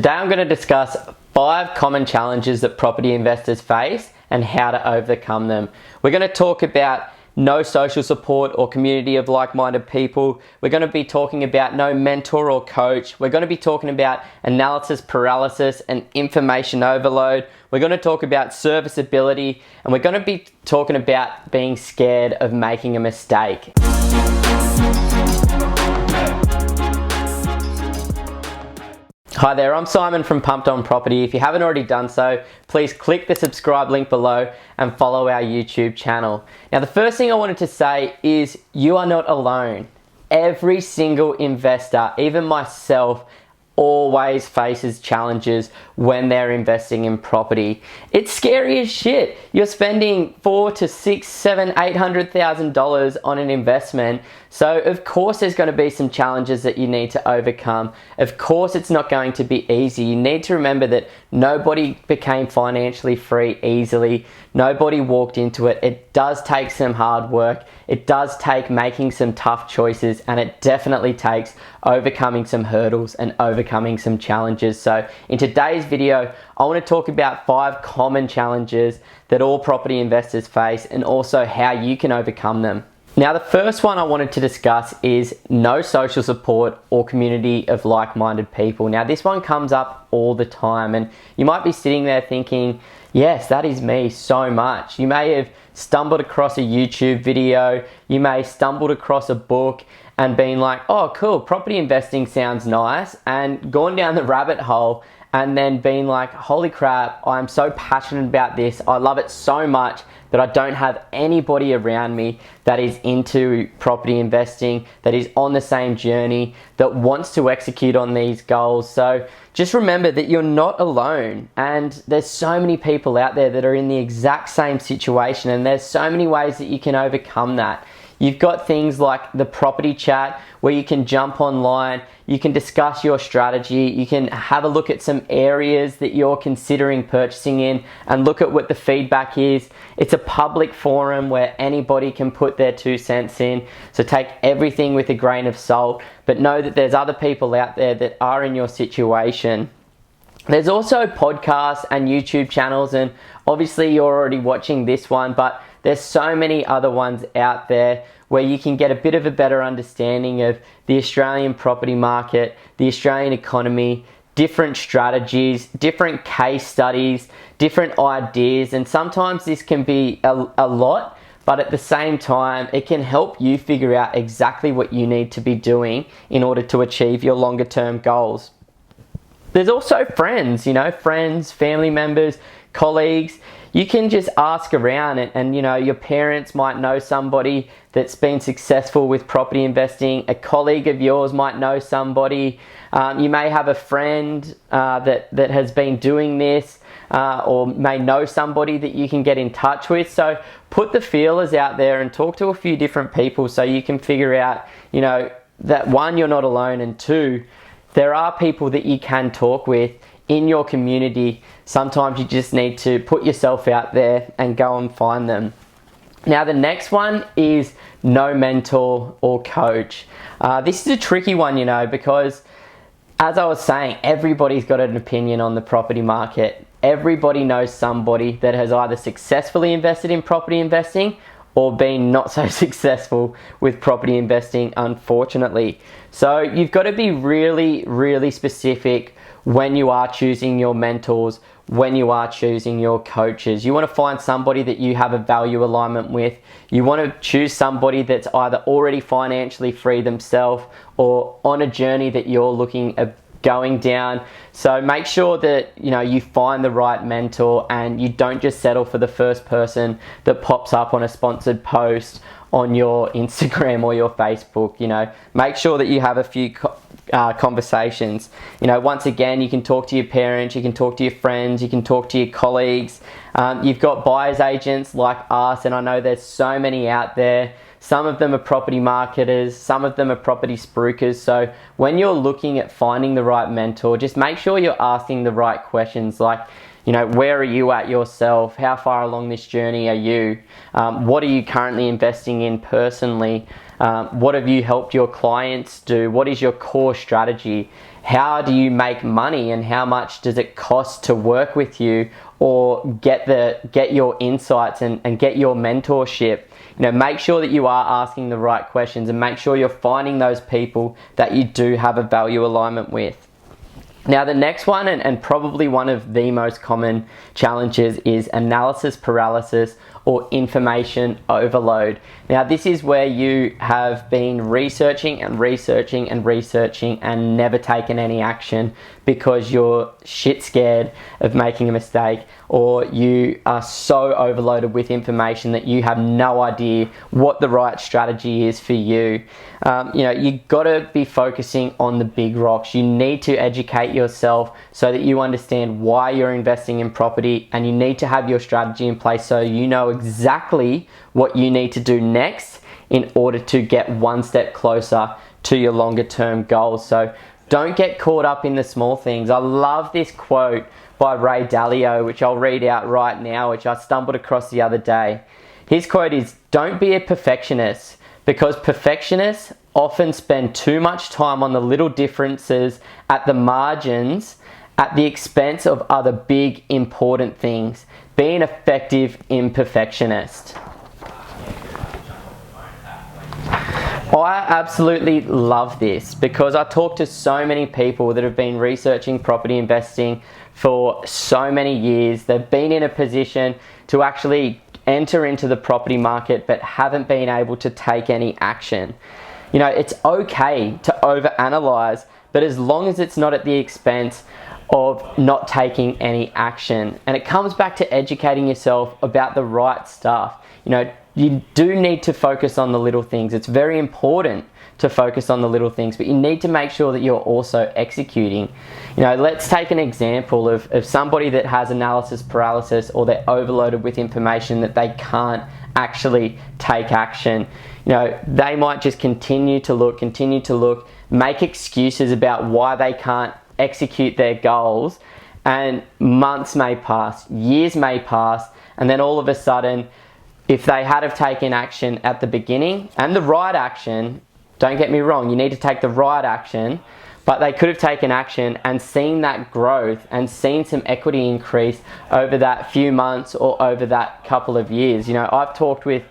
Today I'm going to discuss 5 common challenges that property investors face and how to overcome them. We're going to talk about no social support or community of like-minded people. We're going to be talking about no mentor or coach. We're going to be talking about analysis paralysis and information overload. We're going to talk about serviceability, and we're going to be talking about being scared of making a mistake. Hi there, I'm Simon from Pumped On Property. If you haven't already done so, please click the subscribe link below and follow our YouTube channel. Now, the first thing I wanted to say is you are not alone. Every single investor, even myself, always faces challenges when they're investing in property. It's scary as shit. You're spending $400,000 to $600,000, $700,000, $800,000 on an investment. So of course there's going to be some challenges that you need to overcome. Of course it's not going to be easy. You need to remember that nobody became financially free easily. Nobody walked into it. It does take some hard work. It does take making some tough choices, and it definitely takes overcoming some hurdles and overcoming some challenges. So in today's video, I want to talk about 5 common challenges that all property investors face and also how you can overcome them. Now, the first one I wanted to discuss is no social support or community of like-minded people. Now, this one comes up all the time, and you might be sitting there thinking, yes, that is me so much. You may have stumbled across a YouTube video, you may have stumbled across a book and been like, oh cool, property investing sounds nice, and gone down the rabbit hole and then been like, holy crap, I'm so passionate about this, I love it so much that I don't have anybody around me that is into property investing, that is on the same journey, that wants to execute on these goals. So just remember that you're not alone, and there's so many people out there that are in the exact same situation, and there's so many ways that you can overcome that. You've got things like the property chat where you can jump online, you can discuss your strategy, you can have a look at some areas that you're considering purchasing in and look at what the feedback is. It's a public forum where anybody can put their 2 cents in, so take everything with a grain of salt, but know that there's other people out there that are in your situation. There's also podcasts and YouTube channels, and obviously you're already watching this one, but there's so many other ones out there where you can get a bit of a better understanding of the Australian property market, the Australian economy, different strategies, different case studies, different ideas, and sometimes this can be a lot, but at the same time, it can help you figure out exactly what you need to be doing in order to achieve your longer term goals. There's also friends, friends, family members, colleagues. You can just ask around, and your parents might know somebody that's been successful with property investing. A colleague of yours might know somebody. You may have a friend that has been doing this, or may know somebody that you can get in touch with. So put the feelers out there and talk to a few different people so you can figure out, that 1, you're not alone, and 2, there are people that you can talk with in your community. Sometimes you just need to put yourself out there and go and find them. Now, the next one is no mentor or coach. This is a tricky one, because as I was saying, everybody's got an opinion on the property market. Everybody knows somebody that has either successfully invested in property investing or been not so successful with property investing, unfortunately. So you've got to be really, really specific when you are choosing your mentors, when you are choosing your coaches. You want to find somebody that you have a value alignment with. You want to choose somebody that's either already financially free themselves or on a journey that you're looking at going down. So make sure that you find the right mentor and you don't just settle for the first person that pops up on a sponsored post on your Instagram or your Facebook. Make sure that you have a few conversations. Once again, you can talk to your parents, you can talk to your friends, you can talk to your colleagues. You've got buyer's agents like us, and I know there's so many out there. Some of them are property marketers, some of them are property spruikers. So when you're looking at finding the right mentor, just make sure you're asking the right questions. Like, You know, where are you at yourself? How far along this journey are you? What are you currently investing in personally? What have you helped your clients do? What is your core strategy? How do you make money, and how much does it cost to work with you or get your insights and get your mentorship? You know, make sure that you are asking the right questions, and make sure you're finding those people that you do have a value alignment with. Now, the next one, and probably one of the most common challenges, is analysis paralysis or information overload. Now, this is where you have been researching and researching and researching and never taken any action because you're shit scared of making a mistake, or you are so overloaded with information that you have no idea what the right strategy is for you. You know, you got to be focusing on the big rocks. You need to educate yourself so that you understand why you're investing in property, and you need to have your strategy in place so you know exactly what you need to do next in order to get one step closer to your longer term goals. So don't get caught up in the small things. I love this quote by Ray Dalio, which I'll read out right now, which I stumbled across the other day. His quote is, "Don't be a perfectionist, because perfectionists often spend too much time on the little differences at the margins at the expense of other big, important things. Be an effective imperfectionist." I absolutely love this because I talk to so many people that have been researching property investing for so many years. They've been in a position to actually enter into the property market but haven't been able to take any action. You know, it's okay to overanalyze, but as long as it's not at the expense of not taking any action. And it comes back to educating yourself about the right stuff. You know, you do need to focus on the little things. It's very important to focus on the little things, but you need to make sure that you're also executing. You know, let's take an example of somebody that has analysis paralysis, or they're overloaded with information that they can't actually take action. You know, they might just continue to look, make excuses about why they can't execute their goals, and months may pass, years may pass, and then all of a sudden, if they had have taken action at the beginning, and the right action, don't get me wrong, you need to take the right action, but they could have taken action and seen that growth and seen some equity increase over that few months or over that couple of years. You know, I've talked with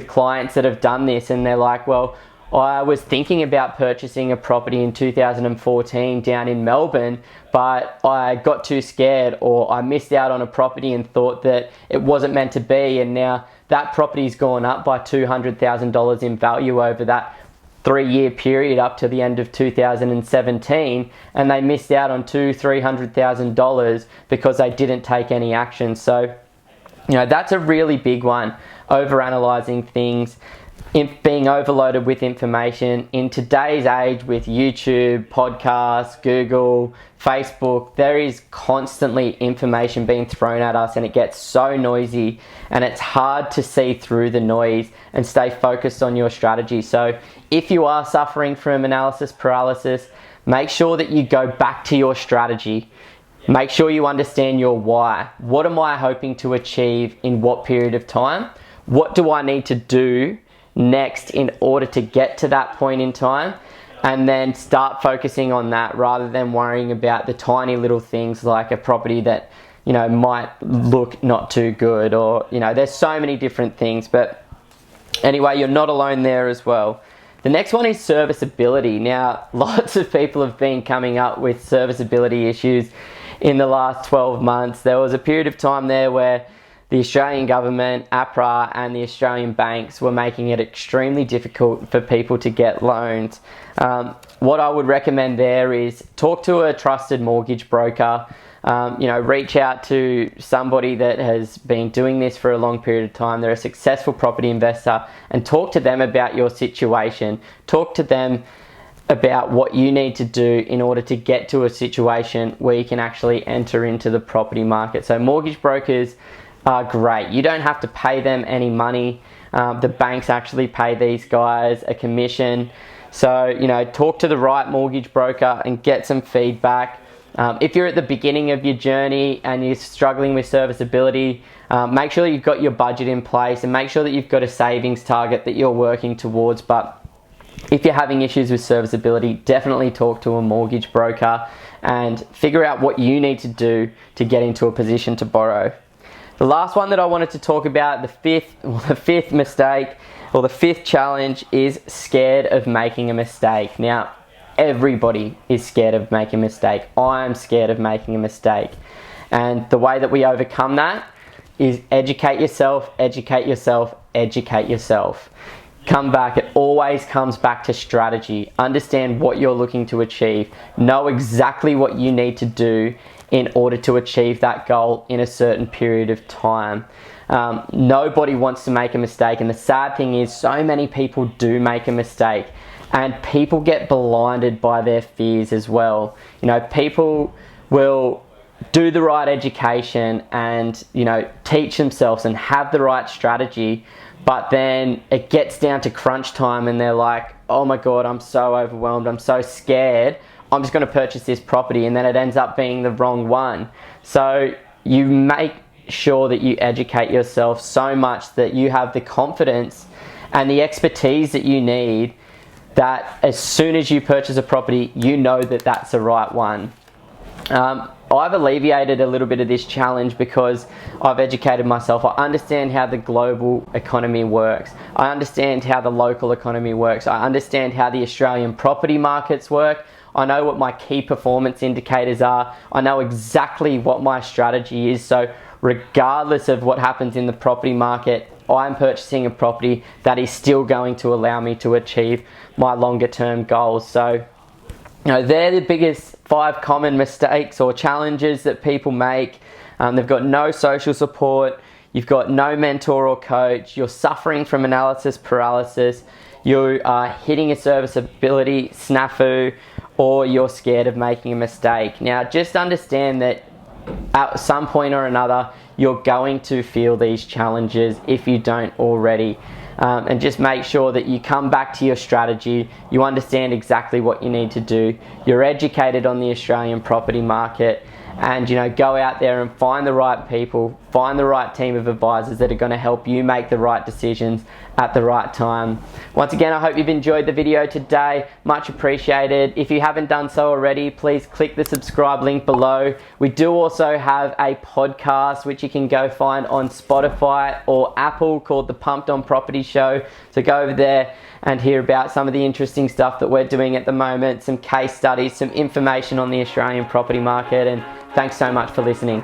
clients that have done this, and they're like, well, I was thinking about purchasing a property in 2014 down in Melbourne, but I got too scared, or I missed out on a property and thought that it wasn't meant to be, and now that property's gone up by $200,000 in value over that 3-year period up to the end of 2017, and they missed out on $200,000-$300,000 because they didn't take any action. So, you know, that's a really big one, overanalyzing things, being overloaded with information. In today's age with YouTube, podcasts, Google, Facebook, there is constantly information being thrown at us, and it gets so noisy, and it's hard to see through the noise and stay focused on your strategy. So if you are suffering from analysis paralysis, make sure that you go back to your strategy. Make sure you understand your why. What am I hoping to achieve in what period of time? What do I need to do next in order to get to that point in time? And then start focusing on that, rather than worrying about the tiny little things like a property that, you know, might look not too good, or, you know, there's so many different things. But anyway, you're not alone there as well. The next one is serviceability. Now, lots of people have been coming up with serviceability issues in the last 12 months. There was a period of time there where the Australian government, APRA, and the Australian banks were making it extremely difficult for people to get loans. What I would recommend there is talk to a trusted mortgage broker. You know, reach out to somebody that has been doing this for a long period of time. They're a successful property investor, and talk to them about your situation. Talk to them about what you need to do in order to get to a situation where you can actually enter into the property market. So mortgage brokers are great. You don't have to pay them any money. The banks actually pay these guys a commission. So, you know, talk to the right mortgage broker and get some feedback. If you're at the beginning of your journey and you're struggling with serviceability, make sure that you've got your budget in place and make sure that you've got a savings target that you're working towards. But if you're having issues with serviceability, definitely talk to a mortgage broker and figure out what you need to do to get into a position to borrow. The last one that I wanted to talk about, the fifth mistake or the fifth challenge, is scared of making a mistake. Now, everybody is scared of making a mistake. I'm scared of making a mistake. And the way that we overcome that is educate yourself, educate yourself, educate yourself. Come back, it always comes back to strategy. Understand what you're looking to achieve. Know exactly what you need to do in order to achieve that goal in a certain period of time. Nobody wants to make a mistake, and the sad thing is so many people do make a mistake, and people get blinded by their fears as well. You know, people will do the right education and, you know, teach themselves and have the right strategy, but then it gets down to crunch time and they're like, oh my God, I'm so overwhelmed, I'm so scared, I'm just going to purchase this property, and then it ends up being the wrong one. So you make sure that you educate yourself so much that you have the confidence and the expertise that you need, that as soon as you purchase a property, you know that that's the right one. I've alleviated a little bit of this challenge because I've educated myself. I understand how the global economy works. I understand how the local economy works. I understand how the Australian property markets work. I know what my key performance indicators are. I know exactly what my strategy is. So regardless of what happens in the property market, I'm purchasing a property that is still going to allow me to achieve my longer term goals. So, you know, they're the biggest 5 common mistakes or challenges that people make. They've got no social support, you've got no mentor or coach, you're suffering from analysis paralysis, you are hitting a serviceability snafu, or you're scared of making a mistake. Now, just understand that at some point or another, you're going to feel these challenges if you don't already. And just make sure that you come back to your strategy, you understand exactly what you need to do, you're educated on the Australian property market, and, you know, go out there and find the right people, find the right team of advisors that are going to help you make the right decisions at the right time. Once again, I hope you've enjoyed the video today. Much appreciated. If you haven't done so already, please click the subscribe link below. We do also have a podcast which you can go find on Spotify or Apple called The Pumped On Property Show. So go over there and hear about some of the interesting stuff that we're doing at the moment, some case studies, some information on the Australian property market, and thanks so much for listening.